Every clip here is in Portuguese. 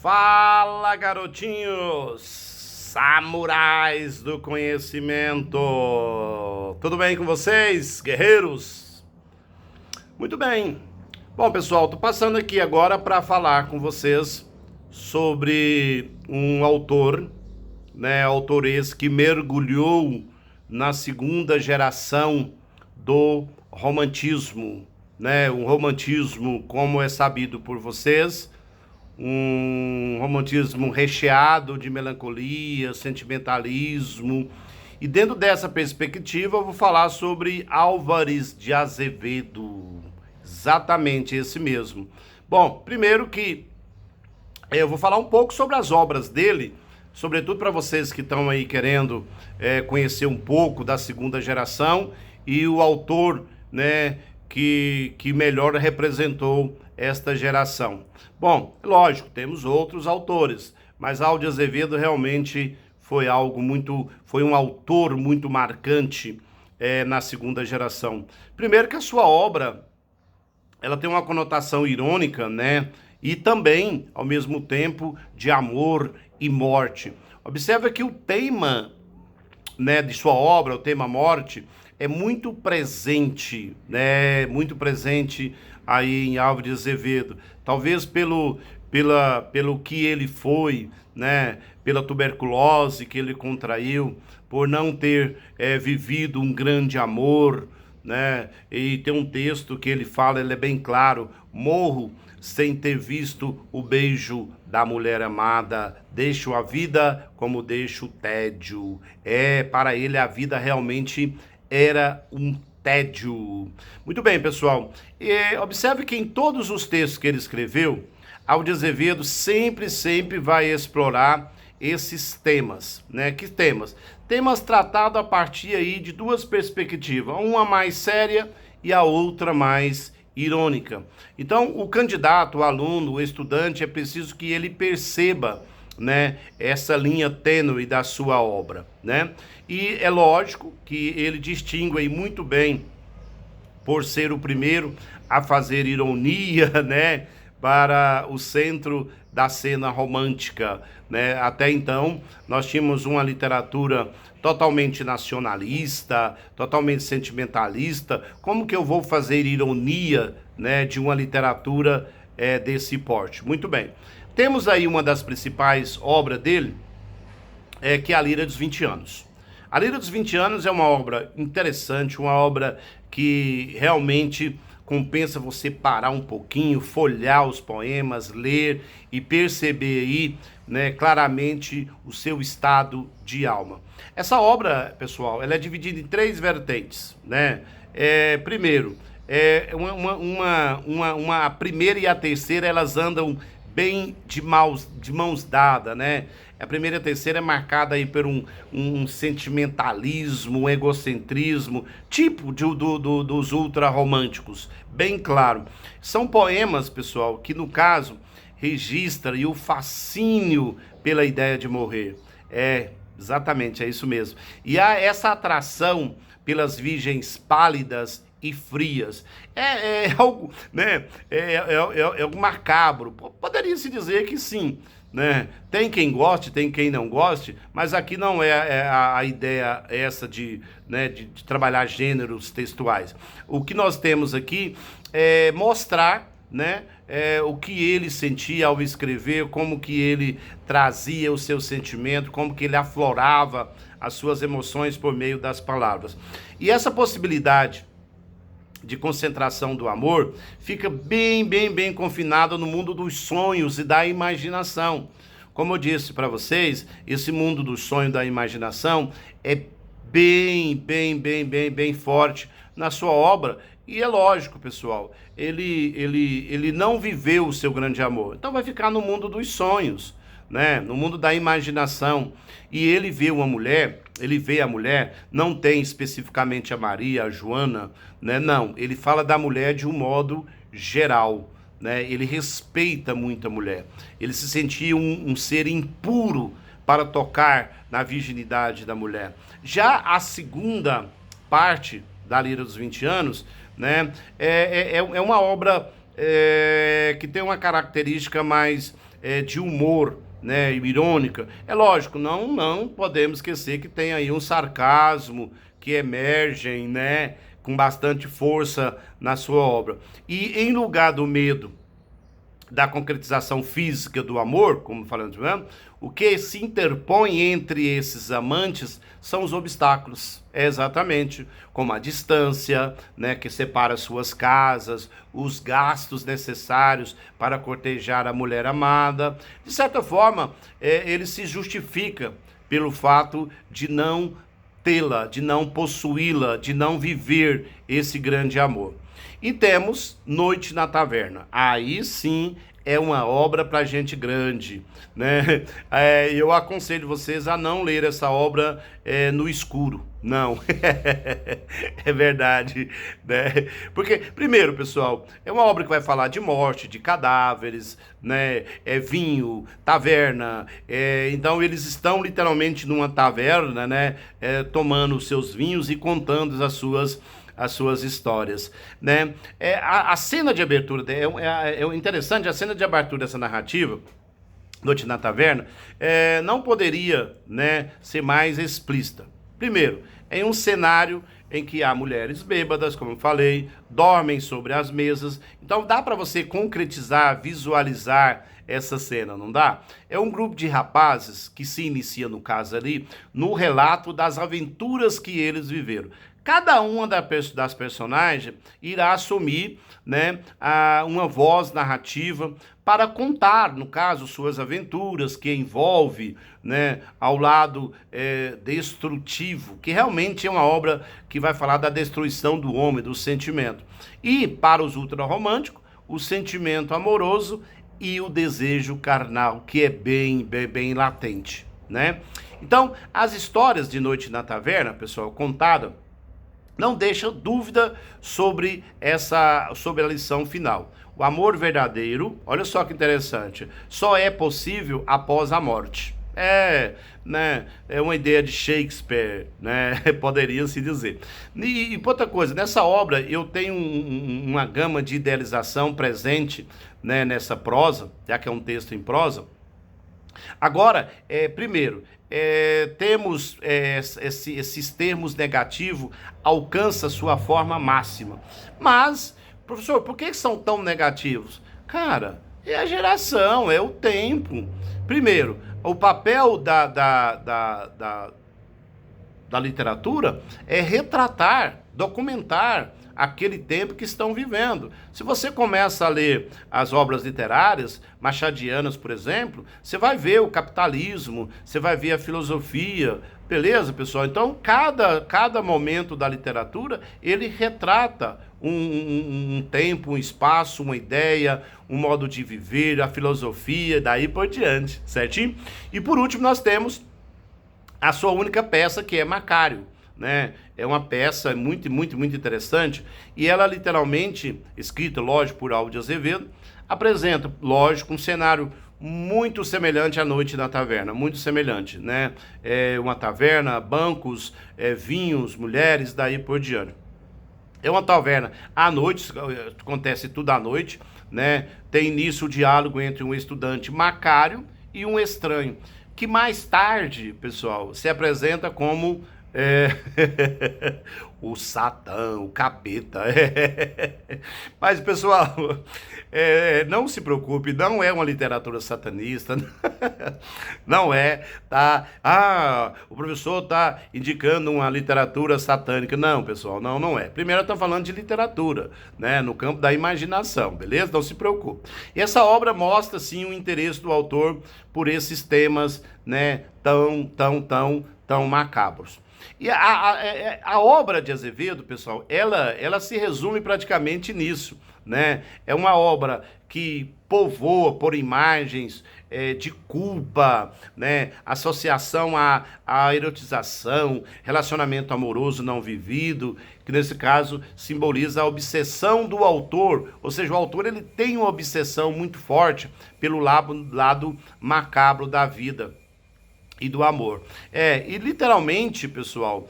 Fala, garotinhos, samurais do conhecimento. Tudo bem com vocês, guerreiros? Muito bem. Bom, pessoal, tô passando aqui agora para falar com vocês sobre um autor, autor esse que mergulhou na segunda geração do romantismo, um romantismo, como é sabido por vocês, um romantismo recheado de melancolia, sentimentalismo. E dentro dessa perspectiva eu vou falar sobre Álvares de Azevedo, exatamente esse mesmo. Bom, primeiro que eu vou falar um pouco sobre as obras dele, sobretudo para vocês que estão aí querendo conhecer um pouco da segunda geração e o autor, que melhor representou esta geração. Bom, lógico, temos outros autores, mas Álvares de Azevedo realmente foi um autor muito marcante na segunda geração. Primeiro que a sua obra, ela tem uma conotação irônica, e também, ao mesmo tempo, de amor e morte. Observa que o tema, de sua obra, o tema morte, é muito presente, muito presente aí em Álvares de Azevedo. Talvez pelo que ele foi, pela tuberculose que ele contraiu, por não ter vivido um grande amor, E tem um texto que ele fala, ele é bem claro: morro sem ter visto o beijo da mulher amada, deixo a vida como deixo o tédio. Para ele a vida realmente era um tédio. Muito bem, pessoal. Observe que em todos os textos que ele escreveu, Álvares de Azevedo sempre vai explorar esses temas, Que temas? Temas tratados a partir aí de duas perspectivas, uma mais séria e a outra mais irônica. Então, o candidato, o aluno, o estudante, é preciso que ele perceba, essa linha tênue da sua obra, E é lógico que ele distingue aí muito bem, por ser o primeiro a fazer ironia, para o centro da cena romântica, Até então, nós tínhamos uma literatura totalmente nacionalista, totalmente sentimentalista. Como que eu vou fazer ironia, de uma literatura desse porte? Muito bem. Temos aí uma das principais obras dele, que é a Lira dos 20 Anos. A Lira dos 20 Anos é uma obra interessante, uma obra que realmente compensa você parar um pouquinho, folhear os poemas, ler e perceber aí, claramente o seu estado de alma. Essa obra, pessoal, ela é dividida em três vertentes, Primeiro, a primeira e a terceira, elas andam bem de mãos dadas, A primeira e a terceira é marcada aí por um sentimentalismo, um egocentrismo, tipo dos ultrarromânticos, bem claro. São poemas, pessoal, que no caso registra aí o fascínio pela ideia de morrer. Exatamente, é isso mesmo. E há essa atração pelas virgens pálidas e frias. É algo, é algo macabro. Poderia se dizer que sim, Tem quem goste, tem quem não goste, mas aqui não é a ideia essa de trabalhar gêneros textuais. O que nós temos aqui é mostrar, o que ele sentia ao escrever, como que ele trazia o seu sentimento, como que ele aflorava as suas emoções por meio das palavras. E essa possibilidade de concentração do amor fica bem confinado no mundo dos sonhos e da imaginação. Como eu disse para vocês, esse mundo dos sonhos e da imaginação é bem forte na sua obra. E é lógico, pessoal, ele não viveu o seu grande amor, então vai ficar no mundo dos sonhos, no mundo da imaginação. E ele vê a mulher, não tem especificamente a Maria, a Joana, Não, ele fala da mulher de um modo geral, Ele respeita muito a mulher. Ele se sentia um ser impuro para tocar na virginidade da mulher. Já a segunda parte da Lira dos 20 Anos, é uma obra que tem uma característica mais de humor, né, irônica. É lógico, não podemos esquecer que tem aí um sarcasmo que emergem, né, com bastante força na sua obra. E em lugar do medo da concretização física do amor, como falamos mesmo, o que se interpõe entre esses amantes são os obstáculos. É exatamente como a distância, né, que separa suas casas, os gastos necessários para cortejar a mulher amada. De certa forma, ele se justifica pelo fato de não tê-la, de não possuí-la, de não viver esse grande amor. E temos Noite na Taverna. Aí sim é uma obra para gente grande, né? Eu aconselho vocês a não ler essa obra no escuro. Não, é verdade, né? Porque, primeiro, pessoal, é uma obra que vai falar de morte, de cadáveres, né? Vinho, taverna. Então, eles estão literalmente numa taverna, né? Tomando os seus vinhos e contando as suas histórias, né? A cena de abertura, é interessante, a cena de abertura dessa narrativa, Noite na Taverna, não poderia, né, ser mais explícita. Primeiro, em um cenário em que há mulheres bêbadas, como eu falei, dormem sobre as mesas, então dá para você concretizar, visualizar essa cena, não dá? É um grupo de rapazes que se inicia, no caso ali, no relato das aventuras que eles viveram. Cada uma das personagens irá assumir, né, uma voz narrativa para contar, no caso, suas aventuras, que envolve, né, ao lado destrutivo, que realmente é uma obra que vai falar da destruição do homem, do sentimento. E, para os ultrarromânticos, o sentimento amoroso e o desejo carnal, que é bem latente, né? Então, as histórias de Noite na Taverna, pessoal, contada, não deixa dúvida sobre a lição final. O amor verdadeiro, olha só que interessante, só é possível após a morte. Né? É uma ideia de Shakespeare, né? Poderia se dizer. E outra coisa, nessa obra eu tenho uma gama de idealização presente, né, nessa prosa, já que é um texto em prosa. Agora, primeiro, temos esses termos negativos, alcança sua forma máxima. Mas, professor, por que são tão negativos? Cara, é a geração, é o tempo. Primeiro, o papel da literatura é retratar, documentar aquele tempo que estão vivendo. Se você começa a ler as obras literárias, machadianas, por exemplo, você vai ver o capitalismo, você vai ver a filosofia, beleza, pessoal? Então, cada momento da literatura, ele retrata um tempo, um espaço, uma ideia, um modo de viver, a filosofia, daí por diante, certinho? E por último, nós temos a sua única peça, que é Macário, né? É uma peça muito interessante, e ela literalmente, escrita, lógico, por Álvaro de Azevedo, apresenta, lógico, um cenário muito semelhante à Noite na Taverna, muito semelhante, né? Uma taverna, bancos, vinhos, mulheres, daí por diante. É uma taverna à noite, acontece tudo à noite, né? Tem início o diálogo entre um estudante Macário e um estranho, que mais tarde, pessoal, se apresenta como o Satã, o capeta. Mas, pessoal, não se preocupe, não é uma literatura satanista, não é, tá? O professor tá indicando uma literatura satânica. Não, pessoal, não é. Primeiro, eu tô falando de literatura, né, no campo da imaginação, beleza? Não se preocupe. E essa obra mostra, sim, o interesse do autor por esses temas, né, tão macabros. E a obra de Azevedo, pessoal, ela se resume praticamente nisso, né? É uma obra que povoa por imagens de culpa, né? Associação à erotização, relacionamento amoroso não vivido, que nesse caso simboliza a obsessão do autor, ou seja, o autor ele tem uma obsessão muito forte pelo lado macabro da vida e do amor. E literalmente, pessoal,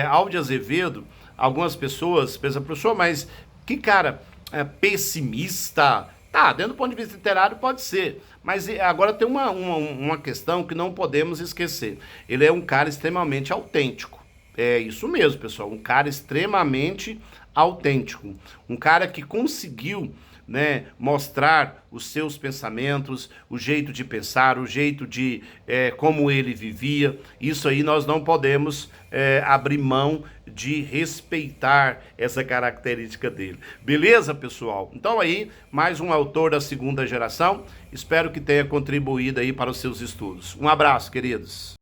Álvaro de Azevedo, algumas pessoas pensam, professor, mas que cara pessimista, Tá, dentro do ponto de vista literário pode ser, mas agora tem uma questão que não podemos esquecer. Ele é um cara extremamente autêntico. É isso mesmo, pessoal, um cara extremamente autêntico. Um cara que conseguiu, né, mostrar os seus pensamentos, o jeito de pensar, o jeito de como ele vivia. Isso aí nós não podemos abrir mão de respeitar essa característica dele. Beleza, pessoal? Então aí, mais um autor da segunda geração. Espero que tenha contribuído aí para os seus estudos. Um abraço, queridos.